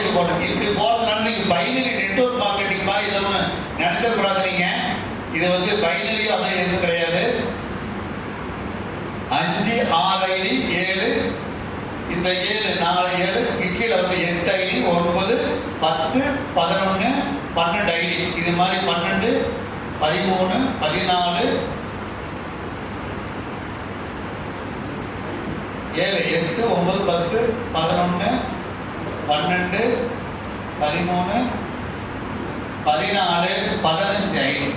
இங்க போடணும். இப்படி போறதுனால நீங்க பைனரி நெட்வொர்க் மார்க்கெட்டிங் மாதிரி எதுவும் நினைச்சிடக்கூடாது. நீங்க இது வந்து பைனரி அதான் எதுவும் கிடையாது. 5 6 ஐடி 7, இந்த 7 4 7 கீழே வந்து 8 ஐடி 9 10 11 12 ஐடி. இது மாதிரி 12 13 14 7 8 9 10 11 12 13 14 15 ஐடி.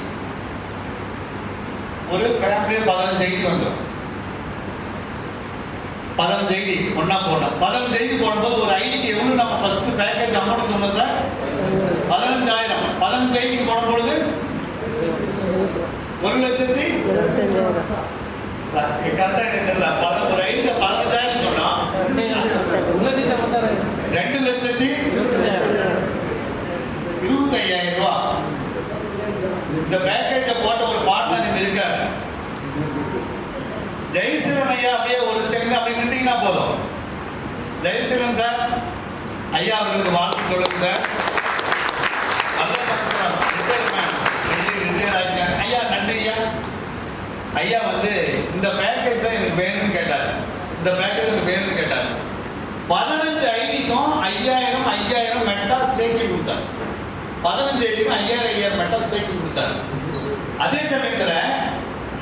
ஒரு ஃபேமிலி 15 ஐடி வந்துடும். 15 ஐடி ஒன்னா போடணும். 15 ஐடி போடும்போது ஒரு ஐடிக்கு எவ்வளவு நம்ம ஃபர்ஸ்ட் பேக்கேஜ் அமௌண்ட் சொன்னோம் சார்? 15,000. 15 ஐடிக்கு போடும்பொழுது 1,25,000 கரெக்டா எனக்கு தெரியல. ஒரு ஐடிக்கு 15,000 சொன்னோம். 2,25,000 ரூபாய். இந்த பேக்கேஜ போட்ட ஒரு பார்ட்னர் இங்க இருக்காரு. ஜெயசீலன் ஐயா அப்படியே ஒரு செகண்ட் அப்படி நின்றீங்கன்னா போதும். ஜெயசீலன் சார் ஐயா அவர்களுக்கு வாழ்த்து சொல்லுங்க சார். நல்ல சக்சஸ் ஐயா. நன்றி ஐயா. ஐயா வந்து இந்த பேக்கேஜ் தான் எனக்கு வேணும்னு கேட்டார். இந்த பேக்கேஜ் எனக்கு வேணும்னு கேட்டார். 15 ஐடிக்கும் 5,000 மெட்டா ஸ்டேக்கிங் கொடுத்தார். 15 ஐடிக்கும் 5,000 மெட்டா ஸ்டேக்கிங் கொடுத்தார். அதே சமயத்துல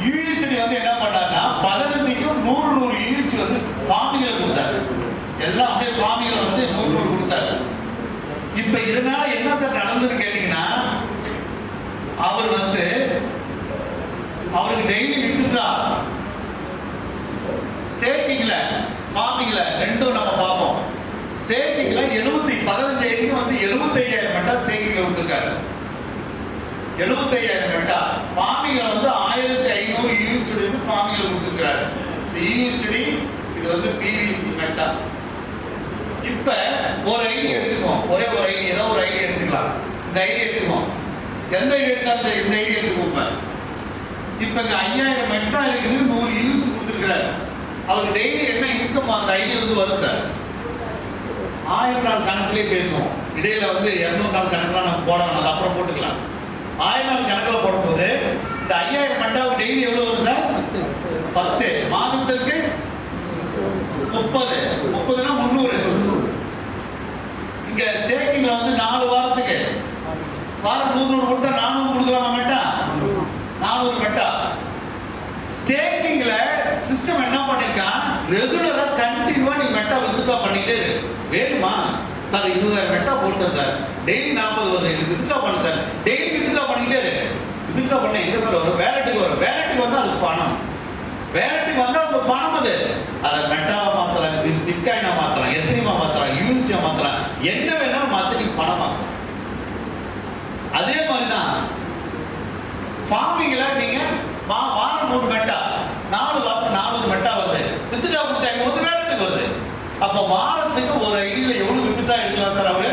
யூஎஸ்டி வந்து என்ன பண்ணாருன்னா 15க்கும் 100 யூஎஸ்டி வந்து ஃபார்மிகளை கொடுத்தாரு. எல்லாம் அப்படியே ஃபார்மிகளை வந்து 100 கொடுத்தாரு. இப்ப இதனால என்ன சார் நடந்ததுன்னு கேட்டீங்கன்னா, அவர் வந்து அவருக்கு டெய்லி வித்துட்டா ஸ்டேக்கிங்ல ஃபார்மிங்ல ரெண்டும் நம்ம பார்ப்போம். ஸ்டேக்கிங்ல 15 ஐடிக்கு வந்து 75,000 மெட்டா ஸ்டேக்கிங்ல கொடுத்துருக்காரு. 75,000 மெட்டா ஃபார்மிங்ல வந்து 1,500 யூஎஸ்டி வந்து ஃபார்மிங்ல கொடுத்துருக்காரு. இந்த யூஎஸ்டி இது வந்து பிவிசி மெட்டா. இப்ப ஒரு ஐடி எடுத்துக்கோம். ஒரே ஒரு ஐடி, ஏதோ ஒரு ஐடி எடுத்துக்கலாம். இந்த ஐடி எடுத்துக்கோம். எந்த ஐடி எடுத்தாலும் சரி இந்த ஐடி எடுத்துக்கோங்க. இப்ப இங்க 5,000 மெட்டா இருக்குது, 100 யூஎஸ்டி கொடுத்துருக்காரு. அவருக்கு டெய்லி என்ன இன்கம் அந்த ஐடியில இருந்து வரும் சார்? 1000 நாள் கணக்குலயே பேசுவோம். இடையில வந்து 200 நாள் கணக்குலாம் நம்ம போடணும், அது அப்புறம் போட்டுக்கலாம். 1000 நாள் கணக்கில் போடும்போது இந்த 5,000 மெட்டாவுக்கு டெய்லி எவ்வளவு வரும் சார்? 10. மாதத்திற்கு 30. 30னா 300. இங்க ஸ்டேக்கிங்ல வந்து 4 வாரத்துக்கு வாரம் 100 கொடுத்தா 400 கொடுக்கலாமா மெட்டா? 400 மெட்டா. ஸ்டேக்கிங்ல சிஸ்டம் என்ன பண்ணிருக்கான்? ரெகுலரா கண்டினியூவா நீ மெட்டா வித்ட்ரா பண்ணிட்டே இரு. வேணுமா சார்? 20,000 மெட்டா போட்டேன் சார், டெய்லி 40 வருது, எனக்கு வித்ட்ரா பண்ண சார். டெய்லி வித்ட்ரா பண்ணிட்டே இரு. வித்ட்ரா பண்ண எங்க சார் வரும்? வேலெட்டுக்கு வரும். வேலெட்டுக்கு வந்தா அது பணம். வேலெட்டுக்கு வந்தா அது பணம். அதை மெட்டாவா மாத்தலாம், பிட்காயினா மாத்தலாம், எத்தனைமா மாத்தலாம், யூஎஸ்டியா மாத்தலாம், என்ன வேணாலும் மாத்தி நீங்க பணம் மாத்தலாம். அதே மாதிரிதான் ஃபார்மிங்ல நீங்க வாரம் 100 மெட்டா, 4 வாரத்துக்கு 400 மெட்டா வருது. வித்ட்ரா கொடுத்தாங்க வந்து வேலெட்டுக்கு வருது. அப்ப வாரத்துக்கு ஒரு ஐடியில எவ்வளவு வித்ட்ரா எடுக்கலாம் சார்? அவரு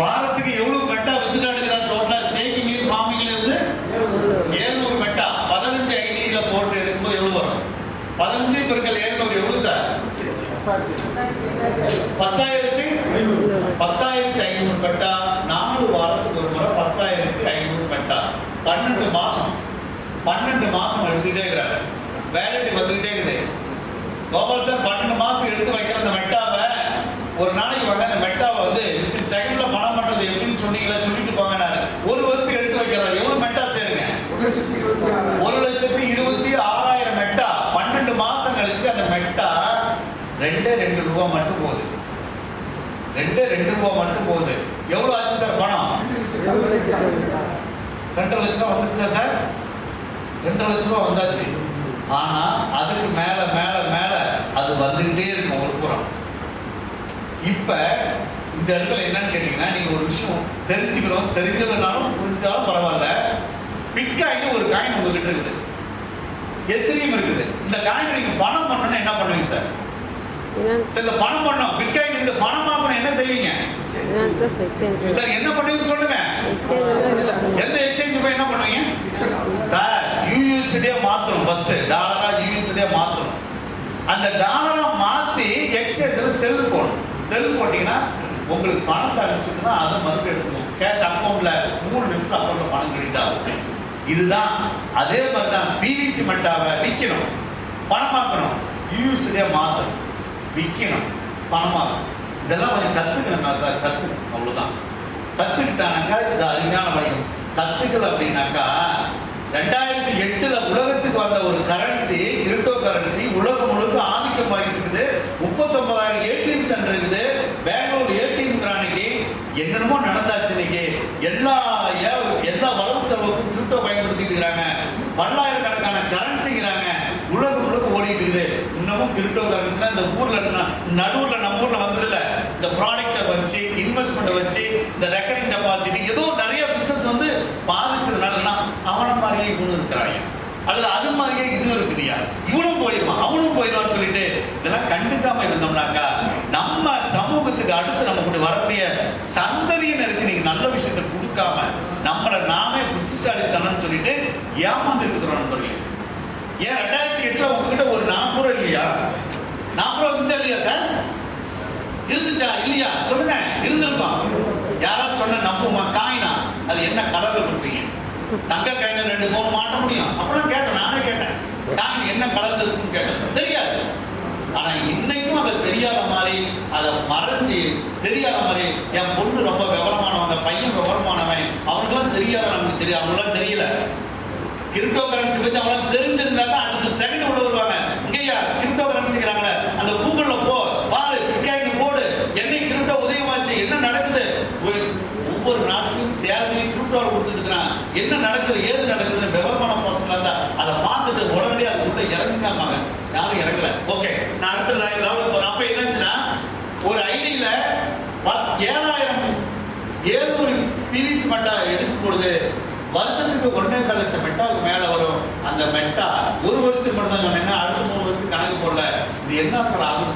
வாரத்துக்கு எவ்வளவு மெட்டா வித்ட்ரா எடுக்கிறார்? டோட்டலா ஸ்டேக்கிங் ஃபார்மிங்ல இருந்து 700 மெட்டா 15 ஐடியில போட்டு எடுக்கும்போது எவ்வளவு வரும்? 15 பெருக்கல் 700 எவ்வளவு சார்? 10,500 மெட்டா. 4 வாரத்துக்கு ஒரு முறை 10,500 மெட்டா. 12 மாசம் எடுத்துக்கிட்டே இருக்கிறாரு. வேலெட் வந்துகிட்டே இருக்குது. கோபால் சார் 12 மாசம் எடுத்து வைக்கிற அந்த மெட்டாவை ஒரு நாளைக்கு வாங்க. அந்த மெட்டாவை வந்து வித்தின் செகண்ட்ல பணம் பண்றது எப்படின்னு சொன்னீங்களா? சொல்லிட்டு போங்க. ஒரு வருஷத்துக்கு எடுத்து வைக்கிறார். எவ்வளவு மெட்டா சேருங்க? 1,26,000 மெட்டா. 12 மாசம் கழிச்சு அந்த மெட்டா 2 ரூபா மட்டும் போகுது. 2 ரூபா மட்டும் போகுது. எவ்வளவு ஆச்சு சார் பணம்? 2 லட்சம் வந்துருச்சா சார்? 2 லட்சம் ரூபாய் வந்தாச்சு. ஆனா அதுக்கு மேல மேல மேல அது வந்துகிட்டே இருக்கும் ஒரு புறம். இப்ப இந்த இடத்துல என்னன்னு கேட்டீங்கன்னா, நீங்க ஒரு விஷயம் தெரிஞ்சுக்கணும். தெரிஞ்சதுனாலும் புரிஞ்சாலும் பரவாயில்ல. பிட்காயின் ஒரு காயின் உங்ககிட்ட இருக்குது, எத்தனையும் இருக்குது. இந்த காயின் நீங்க பணம் பண்ணணும்னா என்ன பண்ணுவீங்க சார்? இந்த பணம் பண்ணணும், பிட்காயின் இது பணம் ஆகணும், என்ன செய்வீங்க சார்? என்ன பண்ணுவீங்க சொல்லுங்க. எந்த எக்ஸ்சேஞ்ச் போய் என்ன பண்ணுவீங்க சார்? யூஎஸ்டியே மாத்தணும். ஃபர்ஸ்ட் டாலரா யூஎஸ்டியே மாத்தணும். அந்த டாலரா மாத்தி எக்ஸ்சேஞ்சில் செல் போடணும். செல் போட்டீங்கன்னா உங்களுக்கு பணத்தை அனுப்பிச்சுன்னா அதை மறுபடியும் எடுத்துக்கணும். கேஷ் அக்கௌண்ட்ல 3 நிமிஷம் அக்கௌண்ட்ல பணம் கிரெடிட் ஆகும். இதுதான் அதே மாதிரி தான் பிவிசி மெட்டாவை விற்கணும், பணமாக்கணும், யூஎஸ்டியா மாற்றணும், விற்கணும், பணமாக்கணும். இதெல்லாம் கொஞ்சம் கற்றுக்கணும் சார், கற்றுக்கணும், அவ்வளோதான். கற்றுக்கிட்டானாக்கா இது அருமையான வணிகம். கற்றுக்கல அப்படின்னாக்கா 2008 உலகத்துக்கு வந்த ஒரு கரன்சி, கிரிப்டோ கரன்சி உலகம் முழுக்க ஆதிக்கமாகிட்டு இருக்குது. 39,000 ஏடிஎம் சென்டர் இருக்குது. பெங்களூர் ஏடிஎம் அன்னைக்கு என்னென்னமோ நடந்தாச்சு. இன்னைக்கு எல்லா வரவு செலவுக்கும் கிரிப்டோ பயன்படுத்திட்டு இருக்கிறாங்க. பல்லாயிரக்கணக்கான கரன்சிங்கிறாங்க, உலகம் முழுக்க ஓடிட்டு இருக்குது. இன்னமும் கிரிப்டோ கரன்சினா இந்த ஊர்ல நடுவுல நம்ம ஊர்ல வந்ததில்ல. இந்த ப்ராடக்டை வச்சு இன்வெஸ்ட்மெண்ட் வச்சு இந்த ரெக்கரிங் டெபாசிட் ஏதோ நிறைய பிசினஸ் வந்து பாதிச்சதுனால அவனை மாதிரியே இவனும் இருக்கிறாங்க, அல்லது அது மாதிரியே இது இருக்குதுயா, இவனும் போயிடுவான் அவனும் போயிடுவான்னு சொல்லிட்டு இதெல்லாம் கண்டுக்காம இருந்தோம்னாக்கா நம்ம சமூகத்துக்கு அடுத்து நம்ம வரக்கூடிய சந்ததியினருக்கு நீங்க நல்ல விஷயத்தை கொடுக்காம நம்மளை நாமே புத்திசாலித்தனம்னு சொல்லிட்டு ஏமாந்து இருக்கிறோம் நண்பர்களே. ஏன் 2008 உங்ககிட்ட ஒரு 40 ரூபா இல்லையா? 40 ரூபா வந்துச்சா இல்லையா சார்? இருந்துச்சா இல்லையா? சொல்லுங்க. இருந்திருக்கும். யாராவது சொன்ன நம்புமா? காயினா அது என்ன கலர்ல கொடுப்பீங்க? தங்க காயின 2 பவுன் மாட்ட முடியும்? அப்பெல்லாம் கேட்டேன், நானே கேட்டேன், காயின் என்ன கலர்ல இருக்குன்னு கேட்டேன். தெரியாது. ஆனா இன்னைக்கும் அதை தெரியாத மாதிரி, அதை மறைச்சு தெரியாத மாதிரி, என் பொண்ணு ரொம்ப விவரமானவங்க, பையன் விவரமானவன், அவனுக்கெல்லாம் தெரியாத, நமக்கு தெரியும், அவங்களாம் தெரியல. கிரிப்டோ கரன்சி பத்தி அவங்களாம் தெரிஞ்சிருந்தாங்க அடுத்த செகண்ட் உள்ள வருவாங்க. இங்கேயா கிரிப்டோ கரன்சிங்கிறாங்களே, அந்த கூகுள்ல போ பாரு, பிட்காயின் போடு, என்னைக்கு கிரிப்டோ உதயமாச்சு, என்ன நடக்குது, ஒவ்வொரு நாட்டிலும் சேலரி கிரிப்டோவில் கொடுத்துட்டு இருக்கிறான், என்ன நடக்குது ஏது நடக்குதுன்னு விவரமான பர்சன்ல இருந்தா அதை பார்த்துட்டு உடனே அதுக்குள்ள இறங்கிக்காம யாரும் இறங்கல. ஓகே, நான் அடுத்த லெவலுக்கு போறேன். அப்ப என்னாச்சுன்னா ஒரு ஐடியில 7,700 பிவிசி மெட்டா எடுக்கும் பொழுது வருஷத்துக்கு 1.25 லட்சம் மெட்டாவுக்கு மேல வரும். அந்த மெட்டா ஒரு வருஷத்துக்கு மட்டும் தான் சொன்னேன்னா அடுத்த 3 வருஷத்துக்கு கணக்கு போடல. இது என்ன சார் ஆகுது